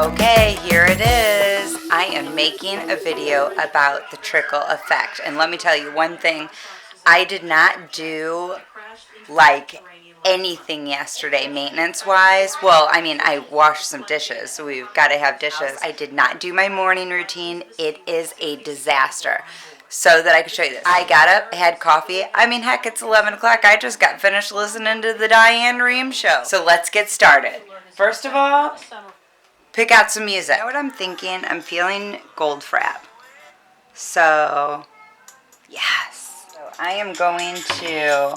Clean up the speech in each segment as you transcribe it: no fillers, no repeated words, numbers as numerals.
Okay, here it is. I am making a video about the trickle effect. And let me tell you one thing. I did not do like anything yesterday maintenance-wise. Well, I mean, I washed some dishes, so we've got to have dishes. I did not do my morning routine. It is a disaster. So that I could show you this. I got up, had coffee. I mean, heck, it's 11 o'clock. I just got finished listening to the Diane Rehm show. So let's get started. First of all, pick out some music. You know what I'm thinking? I'm feeling Goldfrapp. So, yes. So I am going to,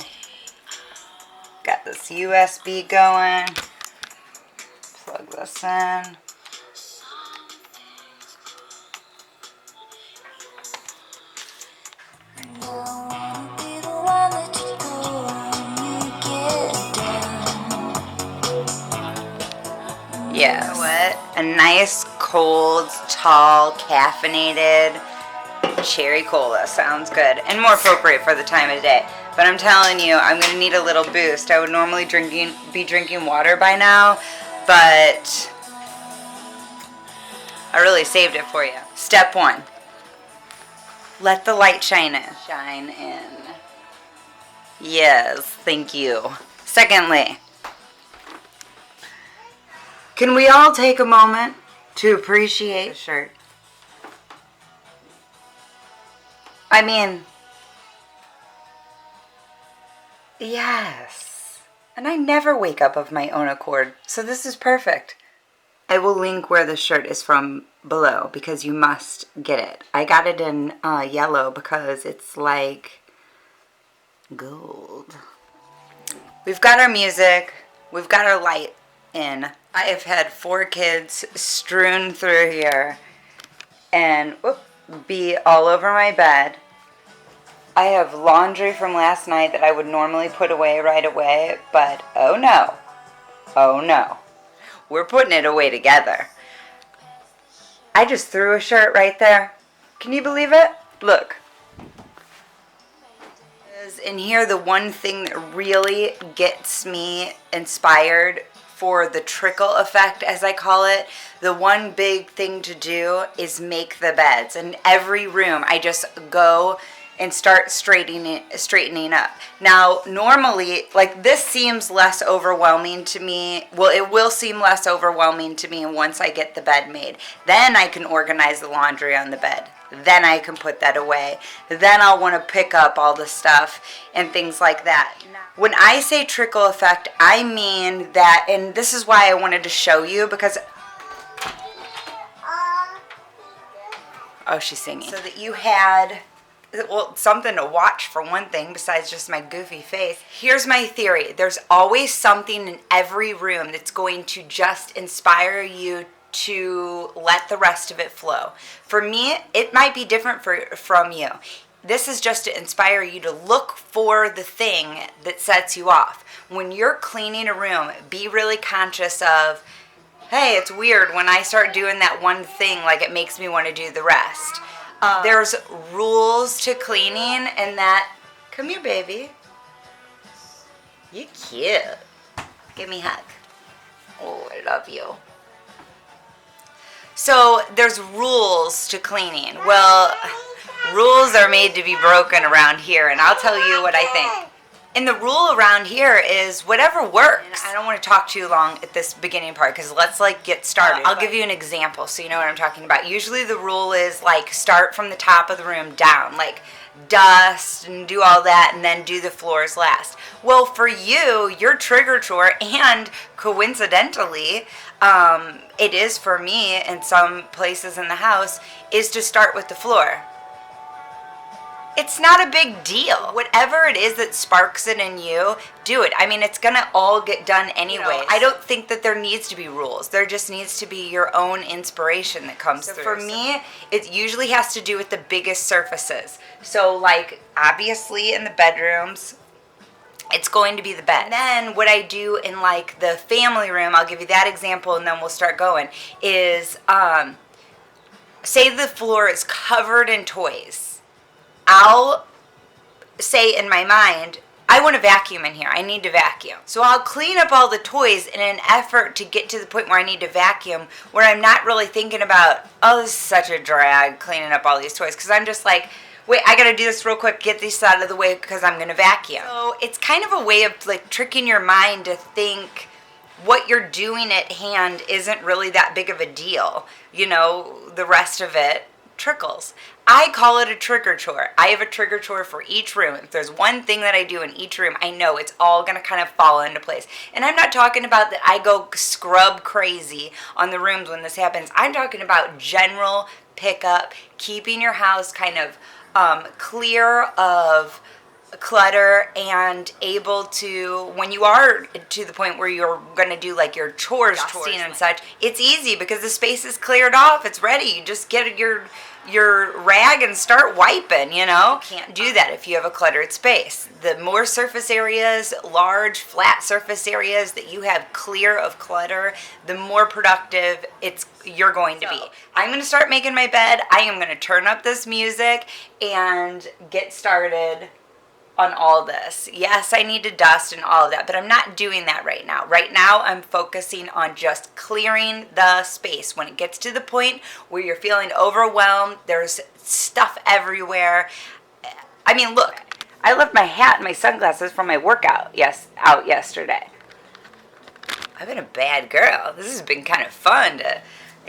got this USB going. Plug this in. Yeah, you know what? A nice, cold, tall, caffeinated cherry cola sounds good and more appropriate for the time of day. But I'm telling you, I'm going to need a little boost. I would normally be drinking water by now, but I really saved it for you. Step 1. Let the light shine in. Shine in. Yes, thank you. Secondly, can we all take a moment to appreciate the shirt? I mean, yes. And I never wake up of my own accord, so this is perfect. I will link where the shirt is from below because you must get it. I got it in yellow because it's like gold. We've got our music. We've got our light in. I have had 4 kids strewn through here and be all over my bed. I have laundry from last night that I would normally put away right away, but oh no, we're putting it away together. I just threw a shirt right there. Can you believe it? Look. In here, the one thing that really gets me inspired for the trickle effect, as I call it, the one big thing to do is make the beds. In every room, I just go and start straightening up. Now, normally, like this seems less overwhelming to me. Well, it will seem less overwhelming to me once I get the bed made. Then I can organize the laundry on the bed. Then I can put that away. Then I'll want to pick up all the stuff and things like that. When I say trickle effect, I mean that, and this is why I wanted to show you because, oh, she's singing. So that you had, well, something to watch for one thing besides just my goofy face. Here's my theory. There's always something in every room that's going to just inspire you to let the rest of it flow. For me, it might be different from you. This is just to inspire you to look for the thing that sets you off. When you're cleaning a room, be really conscious of, hey, it's weird when I start doing that one thing, like it makes me want to do the rest. There's rules to cleaning and that, come here, baby. You cute. Give me a hug. Oh, I love you. So there's rules to cleaning. Well, rules are made to be broken around here, and I'll tell you what I think. And the rule around here is whatever works. I don't want to talk too long at this beginning part because let's get started. I'll give you an example so you know what I'm talking about. Usually the rule is start from the top of the room down, dust and do all that and then do the floors last. Well, for you, your trigger chore, and coincidentally, it is for me in some places in the house, is to start with the floor. It's not a big deal. Whatever it is that sparks it in you, do it. I mean, it's gonna all get done anyway. I don't think that there needs to be rules. There just needs to be your own inspiration that comes through. For me, it usually has to do with the biggest surfaces. So obviously in the bedrooms, it's going to be the bed. And then what I do in the family room, I'll give you that example and then we'll start going, is say the floor is covered in toys. I'll say in my mind, I want to vacuum in here. I need to vacuum. So I'll clean up all the toys in an effort to get to the point where I need to vacuum, where I'm not really thinking about, oh, this is such a drag cleaning up all these toys, because I'm just like, wait, I gotta do this real quick, get these out of the way because I'm gonna vacuum. So it's kind of a way of like tricking your mind to think what you're doing at hand isn't really that big of a deal. You know, the rest of it trickles. I call it a trigger chore. I have a trigger chore for each room. If there's one thing that I do in each room, I know it's all going to kind of fall into place. And I'm not talking about that I go scrub crazy on the rooms when this happens. I'm talking about general pickup, keeping your house kind of clear of clutter and able to, when you are to the point where you're going to do like your chores and such, it's easy because the space is cleared off. It's ready. You just get your rag and start wiping, you know. You can't do that if you have a cluttered space. The more surface areas, large flat surface areas that you have clear of clutter, the more productive you're going to be. I'm going to start making my bed. I am going to turn up this music and get started on all this. Yes, I need to dust and all of that, but I'm not doing that right now. Right now, I'm focusing on just clearing the space. When it gets to the point where you're feeling overwhelmed, there's stuff everywhere. I mean, look, I left my hat and my sunglasses from my workout out yesterday. I've been a bad girl. This has been kind of fun to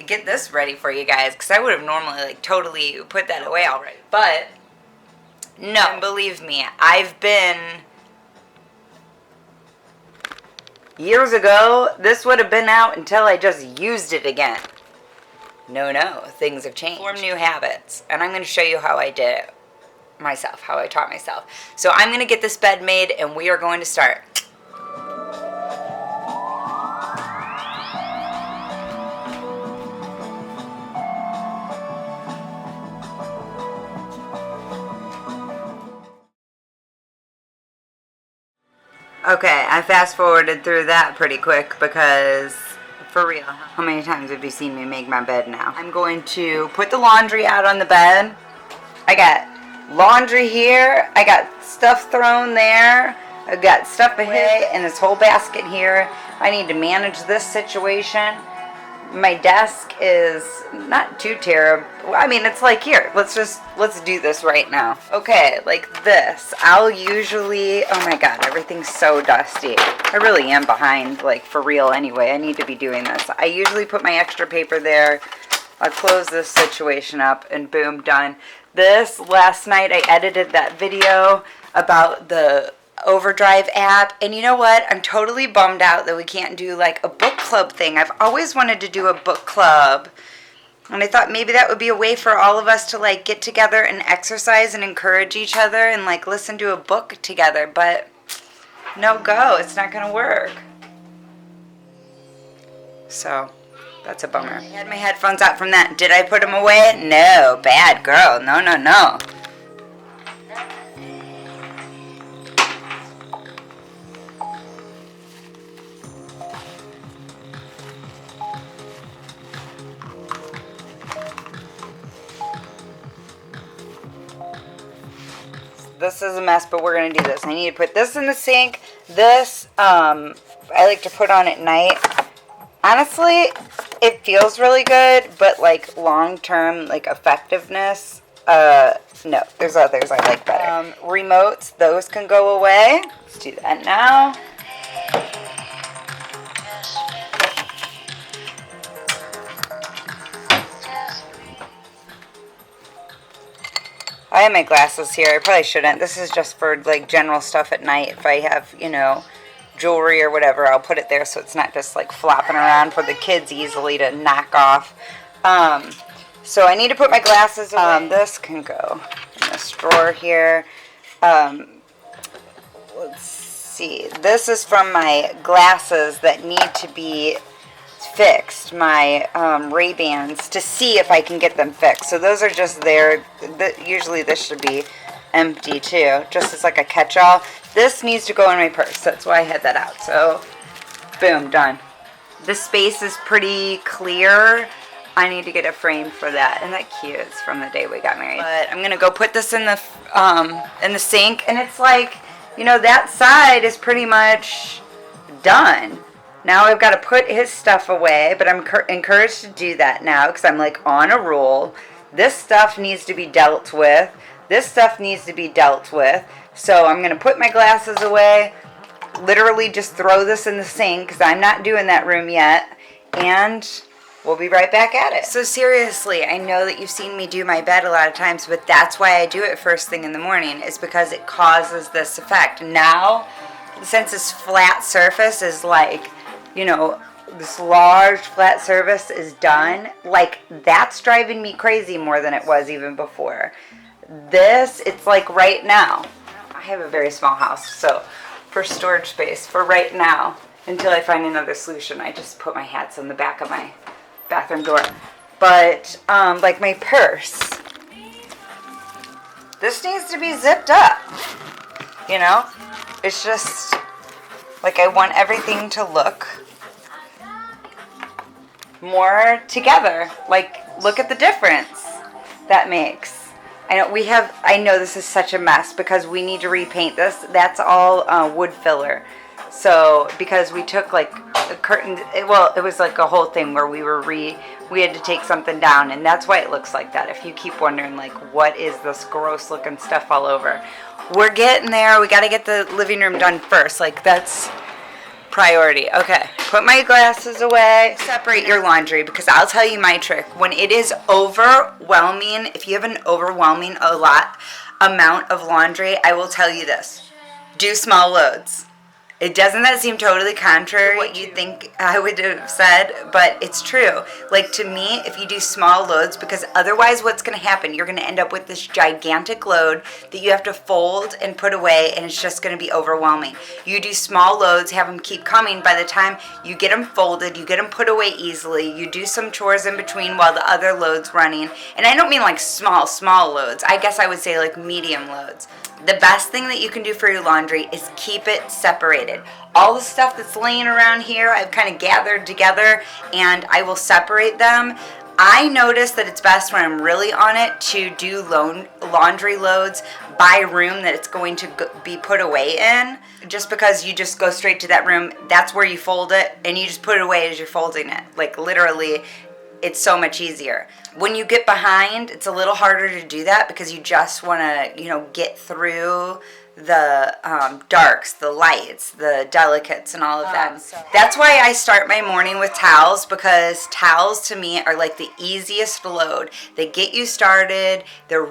get this ready for you guys, because I would have normally like totally put that away already. But no, and believe me, I've been, years ago, this would have been out until I just used it again. No, things have changed. Form new habits, and I'm going to show you how I did it myself, how I taught myself. So I'm going to get this bed made, and we are going to start. Okay, I fast forwarded through that pretty quick because, for real, how many times have you seen me make my bed now? I'm going to put the laundry out on the bed. I got laundry here, I got stuff thrown there, I got stuff away in this whole basket here. I need to manage this situation. My desk is not too terrible. I mean, it's like, here, let's do this right now. Okay, like this. I'll usually, oh my god, everything's so dusty. I really am behind, like, for real anyway. I need to be doing this. I usually put my extra paper there. I'll close this situation up and boom, done. This, last night I edited that video about the Overdrive app, and you know what, I'm totally bummed out that we can't do like a book club thing. I've always wanted to do a book club, and I thought maybe that would be a way for all of us to like get together and exercise and encourage each other and like listen to a book together, but no go, it's not gonna work. So that's a bummer. I had my headphones out from that. Did I put them away? No, bad girl. No. This is a mess, but we're going to do this. I need to put this in the sink. This, I like to put on at night. Honestly, it feels really good, but like long-term, like effectiveness, no, there's others I like better. Remotes, those can go away. Let's do that now. I have my glasses here. I probably shouldn't. This is just for like general stuff at night. If I have, you know, jewelry or whatever, I'll put it there so it's not just like flopping around for the kids easily to knock off. So I need to put my glasses away. This can go in this drawer here. Let's see. This is from my glasses that need to be fixed, my Ray-Bans, to see if I can get them fixed. So those are just there. Usually this should be empty too, just as like a catch-all. This needs to go in my purse. That's why I had that out. So boom, done. This space is pretty clear. I need to get a frame for that. Isn't that cute? It's from the day we got married. But I'm gonna go put this in the sink, and it's like that side is pretty much done. Now I've got to put his stuff away, but I'm encouraged to do that now because I'm like on a roll. This stuff needs to be dealt with. This stuff needs to be dealt with. So I'm going to put my glasses away, literally just throw this in the sink because I'm not doing that room yet, and we'll be right back at it. So seriously, I know that you've seen me do my bed a lot of times, but that's why I do it first thing in the morning, is because it causes this effect. Now, since this flat surface is like, this large flat surface is done, like that's driving me crazy more than it was even before. This, it's like right now. I have a very small house, so for storage space, for right now, until I find another solution, I just put my hats on the back of my bathroom door. But, like my purse, this needs to be zipped up, It's just, like I want everything to look more together. Like, look at the difference that makes. I know this is such a mess because we need to repaint this. That's all wood filler. So, because we took like a curtain, it was like a whole thing where we had to take something down, and that's why it looks like that. If you keep wondering like, what is this gross looking stuff all over? We're getting there. We got to get the living room done first. Like, that's priority. Okay, put my glasses away. Separate your laundry, because I'll tell you my trick. When it is overwhelming, if you have an overwhelming amount of laundry, I will tell you this: do small loads. Doesn't that seem totally contrary to what you think I would have said? But it's true. Like, to me, if you do small loads, because otherwise what's going to happen, you're going to end up with this gigantic load that you have to fold and put away, and it's just going to be overwhelming. You do small loads, have them keep coming. By the time you get them folded, you get them put away easily, you do some chores in between while the other load's running. And I don't mean like small loads. I guess I would say like medium loads. The best thing that you can do for your laundry is keep it separated. All the stuff that's laying around here, I've kind of gathered together, and I will separate them. I notice that it's best when I'm really on it to do laundry loads by room that it's going to be put away in. Just because you just go straight to that room, that's where you fold it, and you just put it away as you're folding it. Like, literally, it's so much easier. When you get behind, it's a little harder to do that because you just want to, get through the darks, the lights, the delicates, and all of that. That's why I start my morning with towels, because towels to me are like the easiest load. They get you started. They're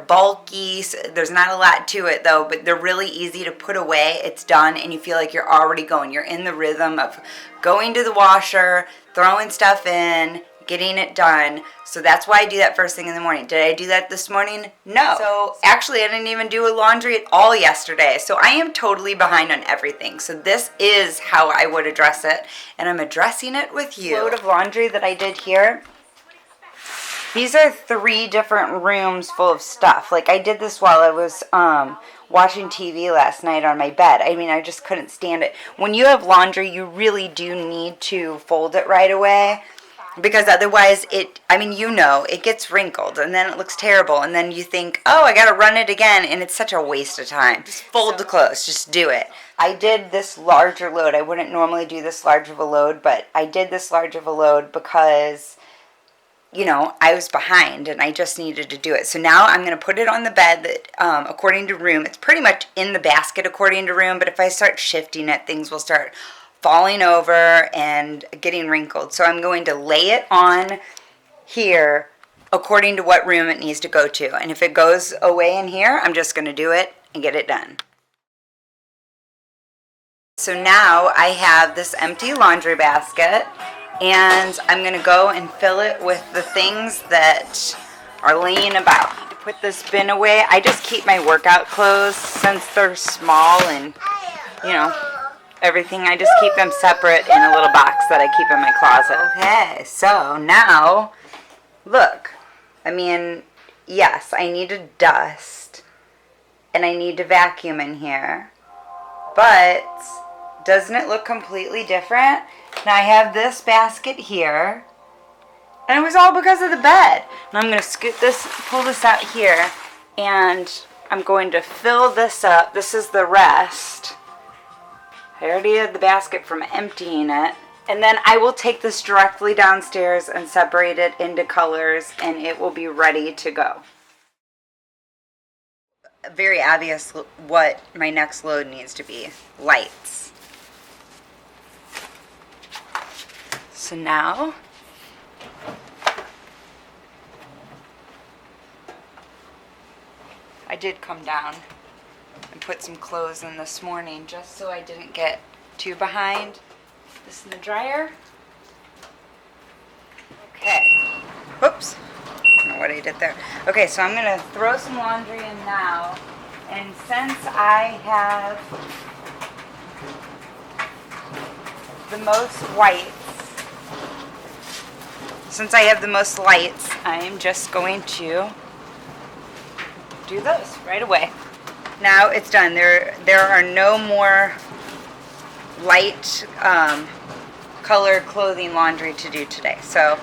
bulky. So there's not a lot to it though, but they're really easy to put away. It's done, and you feel like you're already going. You're in the rhythm of going to the washer, throwing stuff in, getting it done. So that's why I do that first thing in the morning. Did I do that this morning? No. So actually, I didn't even do a laundry at all yesterday. So I am totally behind on everything. So this is how I would address it, and I'm addressing it with you. Load of laundry that I did here. These are 3 different rooms full of stuff. Like, I did this while I was watching TV last night on my bed. I mean, I just couldn't stand it. When you have laundry, you really do need to fold it right away, because otherwise it gets wrinkled, and then it looks terrible, and then you think, oh, I gotta run it again, and it's such a waste of time. Just fold the clothes, just do it. I did this larger load. I wouldn't normally do this large of a load, but I did this large of a load because I was behind and I just needed to do it. So now I'm going to put it on the bed that, according to room, it's pretty much in the basket according to room, but if I start shifting it, things will start falling over and getting wrinkled. So I'm going to lay it on here according to what room it needs to go to. And if it goes away in here, I'm just going to do it and get it done. So now I have this empty laundry basket, and I'm going to go and fill it with the things that are laying about. To put this bin away, I just keep my workout clothes since they're small and, everything. I just keep them separate in a little box that I keep in my closet. Okay, so now, look. Yes, I need to dust, and I need to vacuum in here, but doesn't it look completely different? Now I have this basket here, and it was all because of the bed. And I'm going to pull this out here, and I'm going to fill this up. This is the rest. I already had the basket from emptying it. And then I will take this directly downstairs and separate it into colors, and it will be ready to go. Very obvious what my next load needs to be. Lights. So now I did come down and put some clothes in this morning just so I didn't get too behind. This in the dryer. Okay. Whoops. I don't know what I did there. Okay, so I'm going to throw some laundry in now. And since I have the most lights, I am just going to do those right away. Now it's done. There are no more light colored clothing laundry to do today. So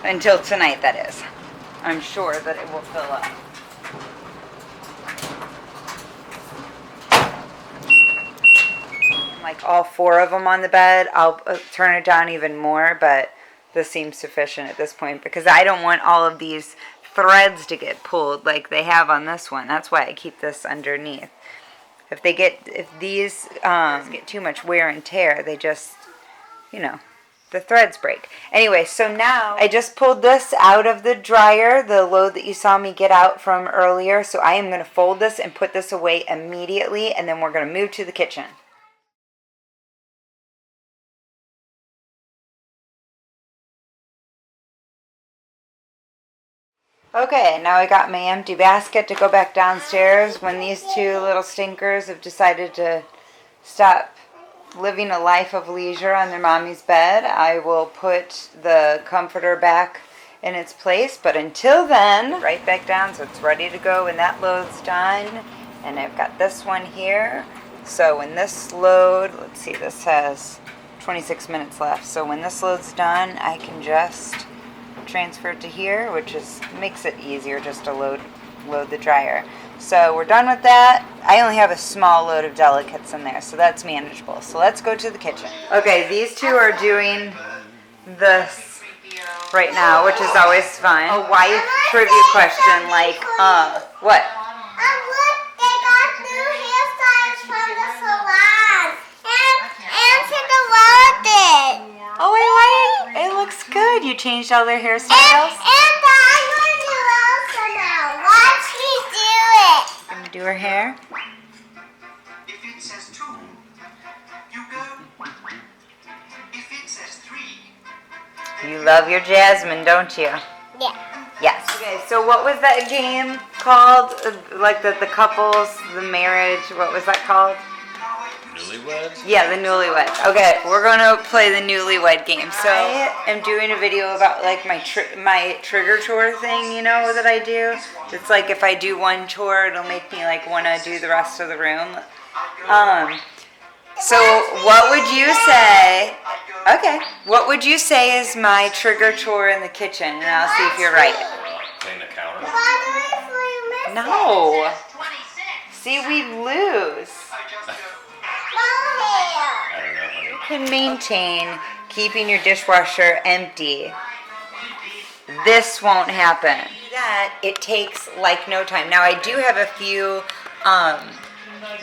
until tonight, that is. I'm sure that it will fill up. Like all 4 of them on the bed. I'll turn it down even more, but this seems sufficient at this point because I don't want all of these threads to get pulled like they have on this one. That's why I keep this underneath. If these get too much wear and tear, they just, the threads break. Anyway, so now I just pulled this out of the dryer, the load that you saw me get out from earlier. So I am going to fold this and put this away immediately, and then we're going to move to the kitchen. Okay, now I got my empty basket to go back downstairs when these 2 little stinkers have decided to stop living a life of leisure on their mommy's bed. I will put the comforter back in its place, but until then, right back down so it's ready to go when that load's done. And I've got this one here. So when this load, let's see, this has 26 minutes left. So when this load's done, I can just transfer it to here, which makes it easier just to load the dryer. So we're done with that. I only have a small load of delicates in there, so that's manageable. So let's go to the kitchen. Okay, these 2 are doing this right now, which is always fun. A wife trivia question, like, what? Look, they got new hairstyles from the salon. And Cinderella did. Oh, I like it. It looks good. You changed all their hairstyles? And I'm going to do also now. Watch me do it. Gonna do her hair? If it says 2, you go. If it says 3, You love your Jasmine, don't you? Yeah. Yes. Okay, so what was that game called? Like the couples, the marriage, what was that called? Newlyweds? Yeah, the newlyweds. Okay, we're going to play the newlywed game. So I am doing a video about like my trigger chore thing, that I do. It's like if I do one chore, it'll make me like want to do the rest of the room. So what would you say? Okay, what would you say is my trigger chore in the kitchen? And I'll see if you're right. Clean the counter. No. See, we lose. I don't know, honey. You can maintain keeping your dishwasher empty. This won't happen. That it takes like no time. Now I do have a few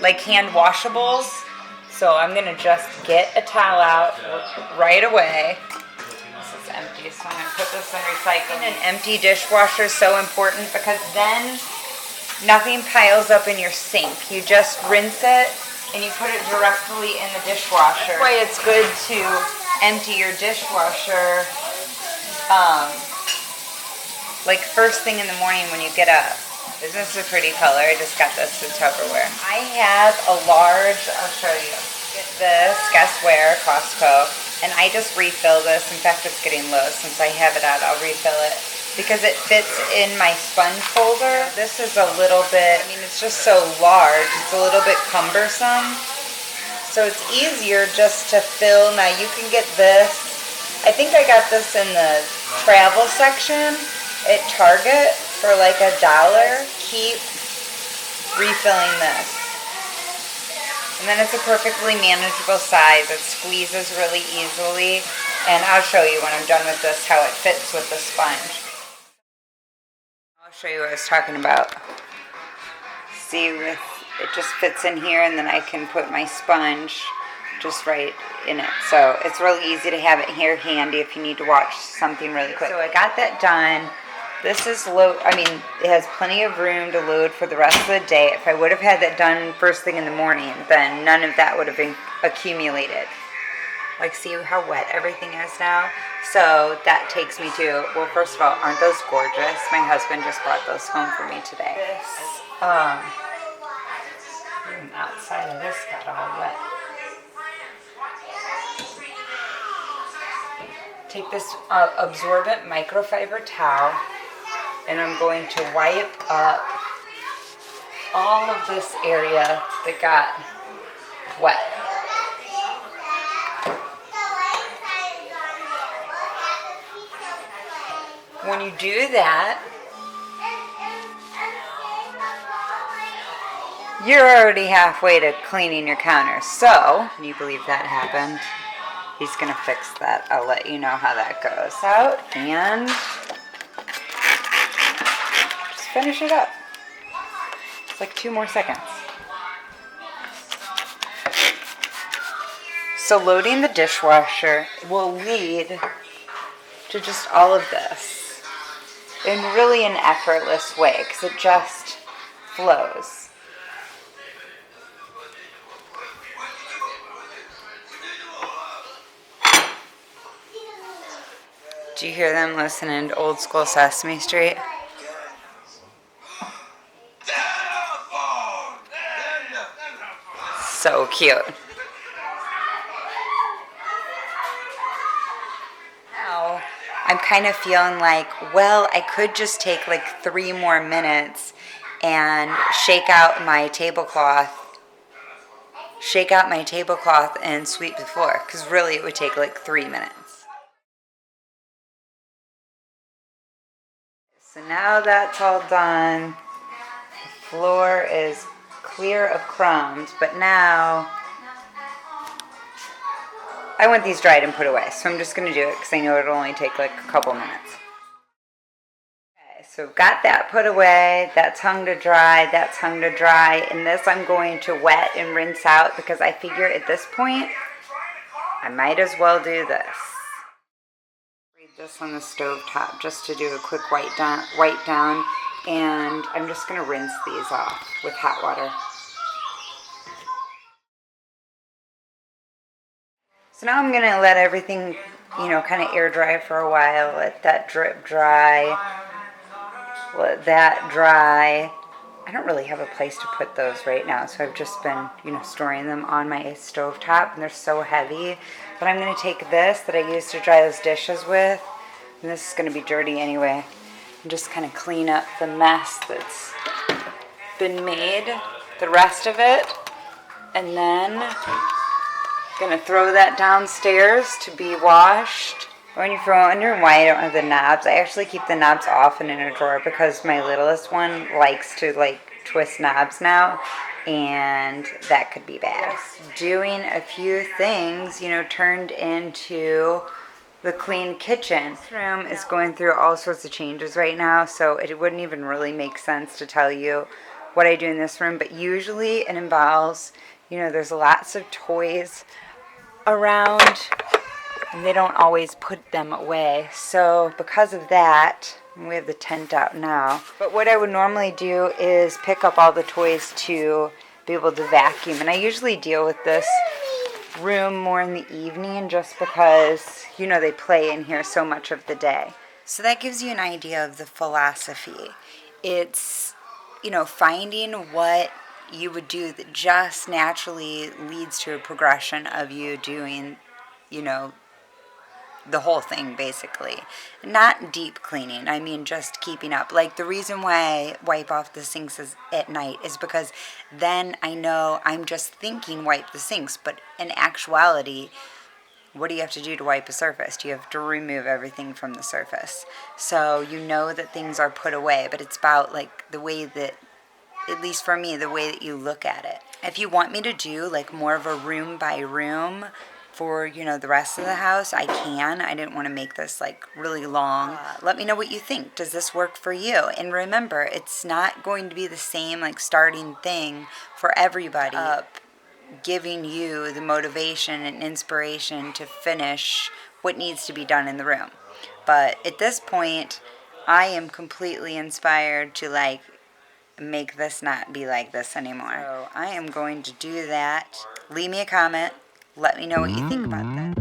like hand washables, so I'm gonna just get a towel out right away. This is empty, so I'm gonna put this in recycling. An empty dishwasher is so important because then nothing piles up in your sink. You just rinse it and you put it directly in the dishwasher. That's why it's good to empty your dishwasher like first thing in the morning when you get up. Isn't this a pretty color? I just got this in Tupperware. I have a large, I'll show you. Get this, guess where, Costco. And I just refill this. In fact, it's getting low. Since I have it out, I'll refill it. Because it fits in my sponge holder. This is a little bit, it's just so large. It's a little bit cumbersome. So it's easier just to fill. Now you can get this. I think I got this in the travel section at Target for like $1. Keep refilling this. And then it's a perfectly manageable size. It squeezes really easily. And I'll show you when I'm done with this how it fits with the sponge. I'll show you what I was talking about. See, it just fits in here, and then I can put my sponge just right in it. So it's really easy to have it here handy if you need to watch something really quick. So I got that done. This is it has plenty of room to load for the rest of the day. If I would have had that done first thing in the morning, then none of that would have been accumulated. Like, see how wet everything is now? So that takes me to, well, first of all, aren't those gorgeous? My husband just brought those home for me today. This, outside of this got all wet. Take this absorbent microfiber towel, and I'm going to wipe up all of this area that got wet. When you do that, you're already halfway to cleaning your counter. So, can you believe that happened? He's gonna fix that. I'll let you know how that goes. Out and just finish it up. It's like 2 more seconds. So loading the dishwasher will lead to just all of this in really an effortless way because it just flows. Do you hear them listening to Old School Sesame Street? So cute. Now, I'm kind of feeling like, well, I could just take like 3 more minutes and shake out my tablecloth and sweep the floor, because really it would take like 3 minutes. So now that's all done. The floor is clear of crumbs, but now I want these dried and put away, so I'm just going to do it because I know it'll only take like a couple minutes. Okay, so I've got that put away, that's hung to dry, and this I'm going to wet and rinse out because I figure at this point I might as well do this. This on the stove top just to do a quick wipe down, and I'm just going to rinse these off with hot water. So now I'm going to let everything, kind of air dry for a while, let that drip dry, let that dry. I don't really have a place to put those right now, so I've just been, storing them on my stove top, and they're so heavy. But I'm going to take this that I used to dry those dishes with, and this is going to be dirty anyway, and just kind of clean up the mess that's been made, the rest of it, and then going to throw that downstairs to be washed. When you're wondering why I don't have the knobs, I actually keep the knobs off and in a drawer because my littlest one likes to twist knobs now, and that could be bad. Doing a few things, turned into the clean kitchen. This room is going through all sorts of changes right now, so it wouldn't even really make sense to tell you what I do in this room, but usually it involves, there's lots of toys around, and they don't always put them away. So because of that, we have the tent out now. But what I would normally do is pick up all the toys to be able to vacuum. And I usually deal with this room more in the evening just because, they play in here so much of the day. So that gives you an idea of the philosophy. It's, finding what you would do that just naturally leads to a progression of you doing, the whole thing basically. Not deep cleaning, I mean just keeping up. Like the reason why I wipe off the sinks at night is because then I know I'm just thinking wipe the sinks, but in actuality, what do you have to do to wipe a surface? You have to remove everything from the surface. So you know that things are put away, but it's about the way that at least for me, the way that you look at it. If you want me to do like more of a room by room for, you know, the rest of the house, I can. I didn't want to make this like really long. Let me know what you think. Does this work for you? And remember, it's not going to be the same like starting thing for everybody. Giving you the motivation and inspiration to finish what needs to be done in the room. But at this point, I am completely inspired to like make this not be like this anymore. So I am going to do that. Leave me a comment. Let me know what you think about that.